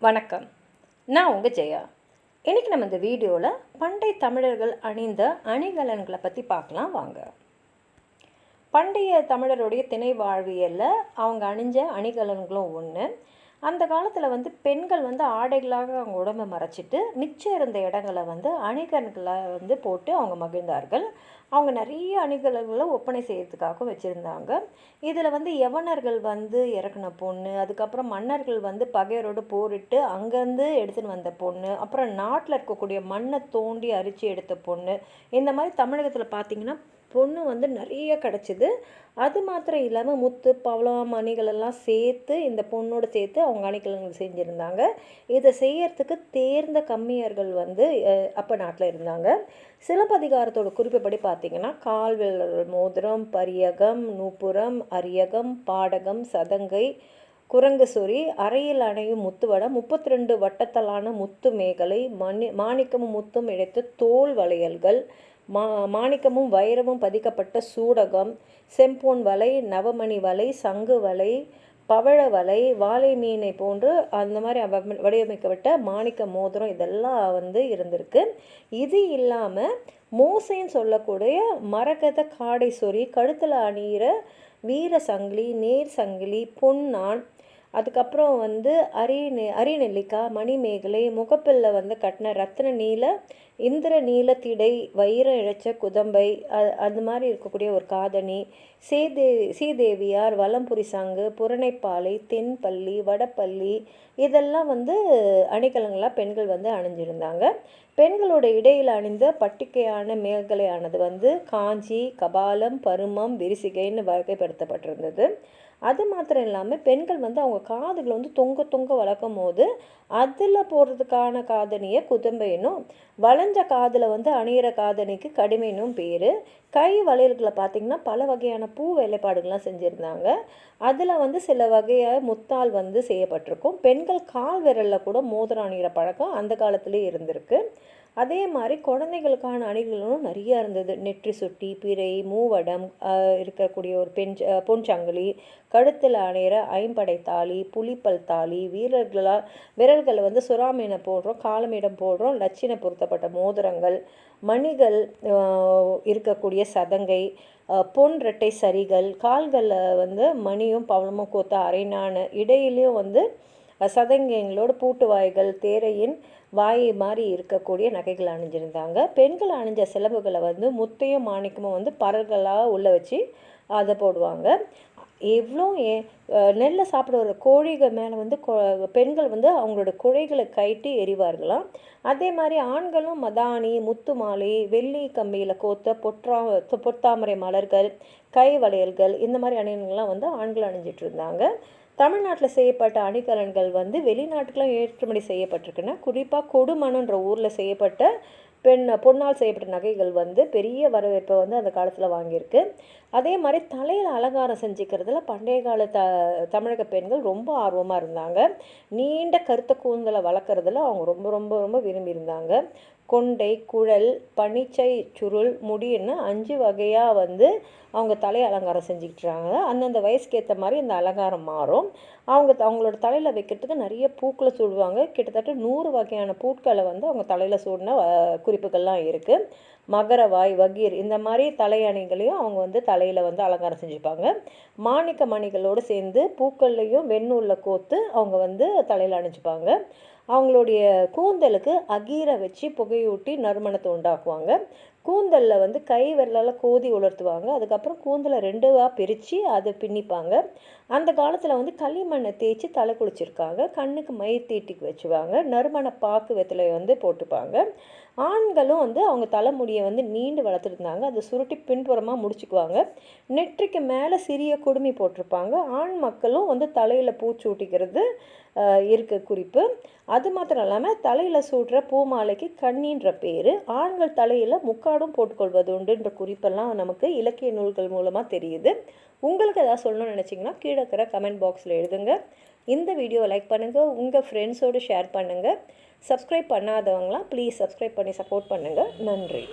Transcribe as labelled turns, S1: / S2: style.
S1: வணக்கம். நான் உங்கள் ஜெயா. இன்றைக்கி நம்ம இந்த வீடியோவில் பண்டைய தமிழர்கள் அணிந்த அணிகலன்களை பற்றி பார்க்கலாம் வாங்க. பண்டைய தமிழருடைய திணை வாழ்வியலில் அவங்க அணிஞ்ச அணிகலன்களும் ஒன்று. அந்த காலத்தில் பெண்கள் ஆடைகளாக அவங்க உடம்பை மறைச்சிட்டு மிச்சம் இருந்த இடங்களை அணிகலன்களை போட்டு அவங்க மகிழ்ந்தார்கள். அவங்க நிறைய அணிகலன்களை ஒப்பனை செய்யறதுக்காக வச்சுருந்தாங்க. இதில் யவனர்கள் இறக்குன பொண்ணு, அதுக்கப்புறம் மன்னர்கள் பகையரோடு போரிட்டு அங்கேருந்து எடுத்துன்னு வந்த பொண்ணு, அப்புறம் நாட்டில் இருக்கக்கூடிய மண்ணை தோண்டி அரிச்சு எடுத்த பொண்ணு, இந்த மாதிரி தமிழகத்தில் பார்த்திங்கன்னா பொண்ணு நிறைய கிடச்சிது. அது மாத்திரம் இல்லாமல் முத்து பவளம் மணிகளெல்லாம் சேர்த்து இந்த பொண்ணோடு சேர்த்து அவங்க அணிகலன்கள் செஞ்சுருந்தாங்க. இதை செய்யறதுக்கு தேர்ந்த கம்மியர்கள் அப்போ நாட்டில் இருந்தாங்க. சிலப்பதிகாரத்தோட குறிப்புப்படி பார்த்திங்கன்னா கால்விரல் மோதிரம், பரியகம், நூப்புரம், அரியகம், பாடகம், சதங்கை, குரங்கு சொறி, அறையில் அணையும் முத்துவடம், 32 வட்டத்தலான முத்து மேகலை, மாணிக்கமும் முத்தும் இழைத்த தோல் வளையல்கள், மாணிக்கமும் வைரமும் பதிக்கப்பட்ட சூடகம், செம்பொன் வலை, நவமணி வலை, சங்கு வலை, பவழ வலை, வாழை மீனை போன்று அந்த மாதிரி வடிவமைக்கப்பட்ட மாணிக்க மோதிரம் இதெல்லாம் இருந்திருக்கு. இது இல்லாமல் மோசைன்னு சொல்லக்கூடிய மரகத காடை சொறி, கழுத்தில் அணிகிற வீர சங்கிலி, நேர் சங்கிலி, பொன்னான், அதுக்கப்புறம் அரிநெல்லிக்காய், மணிமேகலை, முகப்பில் கட்டின ரத்ன நீல இந்திர நீல திடை, வைரம் இழைச்ச குதம்பை, அது மாதிரி இருக்கக்கூடிய ஒரு காதணி, சீதேவியார், வலம்புரி சங்கு, புறணைப்பாலை, தென்பள்ளி, வடப்பள்ளி, இதெல்லாம் அணிகலன்களாக பெண்கள் அணிஞ்சிருந்தாங்க. பெண்களோட இடையில் அணிந்த பட்டிக்கையான மேகலையானது காஞ்சி, கபாலம், பருமம், விரிசிகைன்னு வகைப்படுத்தப்பட்டிருந்தது. அது மாத்திரம் இல்லாமல் பெண்கள் அவங்க காதுகளை தொங்க வளர்க்கும் போது அதில் போடுறதுக்கான காதணியை குதம்பைனும், வளைஞ்ச காதில் அணிகிற காதணிக்கு கடிமைனும் பேர். கை வளையல்களை பார்த்திங்கன்னா பல வகையான பூ வேலைப்பாடுகள்லாம் செஞ்சுருந்தாங்க. அதில் சில வகையாக முத்தால் செய்யப்பட்டிருக்கும். பெண்கள் கால் விரலில் கூட மோதிரம் அணிகிற பழக்கம் அந்த காலத்துலேயே இருந்திருக்கு. அதே மாதிரி குழந்தைகளுக்கான அணிகளும் நிறையா இருந்தது. நெற்றி சுட்டி, பிறை, மூவடம் இருக்கக்கூடிய ஒரு பொன்சங்கிலி, கழுத்தில் அணிகிற ஐம்படை தாலி, புலிப்பல் தாலி, விரல்களை சுறாமீனை போடுறோம், காலமீடம் போடுறோம், லட்சினை பொருத்தப்பட்ட மோதிரங்கள், மணிகள் இருக்கக்கூடிய சதங்கை, பொன் ரெட்டை சரிகள், கால்களில் மணியும் பவளமும் கோத்த அரைநாணு, இடையிலையும் சதங்கைங்களோட பூட்டு வாய்கள், தேரையின் வாய் மாதிரி இருக்கக்கூடிய நகைகள் அணிஞ்சிருந்தாங்க. பெண்கள் அணிஞ்ச சிலம்புகளை முத்தையும் மாணிக்கமும் பரல்களாக உள்ளே வச்சு அதை போடுவாங்க. எவ்வளோ நெல்லை சாப்பிடுற கோழிகள் மேலே பெண்கள் அவங்களோட குழைகளை கயிட்டு எறிவார்களாம். அதே மாதிரி ஆண்களும் மதானி, முத்து மாலை, வெள்ளி கம்பியில் கோத்த பொத்தாமரை மலர்கள், கை வளையல்கள், இந்த மாதிரி அணிகள்லாம் ஆண்கள் அணிஞ்சிட்டு இருந்தாங்க. தமிழ்நாட்டில் செய்யப்பட்ட அணிகலன்கள் வெளிநாட்டுக்கெலாம் ஏற்றுமதி செய்யப்பட்டிருக்குன்னா, குறிப்பாக கொடுமணன்ற ஊரில் செய்யப்பட்ட பொன்னால் செய்யப்பட்ட நகைகள் பெரிய வரவேற்பை அந்த காலத்தில் வாங்கியிருக்கு. அதே மாதிரி தலையில் அலங்காரம் செஞ்சுக்கிறதுல பண்டைய கால தமிழக பெண்கள் ரொம்ப ஆர்வமாக இருந்தாங்க. நீண்ட கருத்த கூந்தலை வளர்க்குறதுல அவங்க ரொம்ப ரொம்ப ரொம்ப விரும்பியிருந்தாங்க. கொண்டை, குழல், பனிச்சை, சுருள், முடின்னு 5 வகையாக அவங்க தலை அலங்காரம் செஞ்சுக்கிட்டுறாங்க. அந்தந்த வயசுக்கு ஏற்ற மாதிரி இந்த அலங்காரம் மாறும். அவங்களோட தலையில் வைக்கிறதுக்கு நிறைய பூக்களை சூடுவாங்க. கிட்டத்தட்ட 100 வகையான பூக்களை அவங்க தலையில் சூடின குறிப்புகள்லாம் இருக்குது. மகரவாய், வகீர், இந்த மாதிரி தலையணிகளையும் அவங்க தலையில் அலங்காரம் செஞ்சுப்பாங்க. மாணிக்க மணிகளோடு சேர்ந்து பூக்கள்லையும் வெண்ணூலில் கோத்து அவங்க தலையில் அணிஞ்சுப்பாங்க. அவங்களுடைய கூந்தலுக்கு அகீரை வச்சு புகையூட்டி நறுமணத்தை உண்டாக்குவாங்க. கூந்தலில் கை விரலால் கோதி உலர்த்துவாங்க. அதுக்கப்புறம் கூந்தலை 2வாக பிரித்து அதை பின்னிப்பாங்க. அந்த காலத்தில் களிமண்ணை தேய்ச்சி தலை குளிச்சிருக்காங்க. கண்ணுக்கு மை தீட்டிக்கு வச்சுவாங்க. நறுமண பாக்கு வெத்தலை போட்டுப்பாங்க. ஆண்களும் அவங்க தலைமுடியை நீண்டு வளர்த்துருந்தாங்க. அதை சுருட்டி பின்புறமாக முடிச்சுக்குவாங்க. நெற்றிக்கு மேலே சிறிய குடுமி போட்டிருப்பாங்க. ஆண் மக்களும் தலையில் பூச்சூட்டிக்கிறது இருக்க குறிப்பு. அது மாத்திரம் இல்லாமல் தலையில் சூடுற பூமாலைக்கு கண்ணின்ற பேர். ஆண்கள் தலையில் முக்காடும் போட்டுக்கொள்வது உண்டுன்ற குறிப்பெல்லாம் நமக்கு இலக்கிய நூல்கள் மூலமாக தெரியுது. உங்களுக்கு எதாவது சொல்லணும்னு நினச்சிங்கன்னா கீழே இருக்கிற கமெண்ட் பாக்ஸில் எழுதுங்க. இந்த வீடியோவை லைக் பண்ணுங்கள், உங்கள் ஃப்ரெண்ட்ஸோடு ஷேர் பண்ணுங்கள். சப்ஸ்கிரைப் பண்ணாதவங்களாம் ப்ளீஸ் சப்ஸ்கிரைப் பண்ணி சப்போர்ட் பண்ணுங்கள். நன்றி.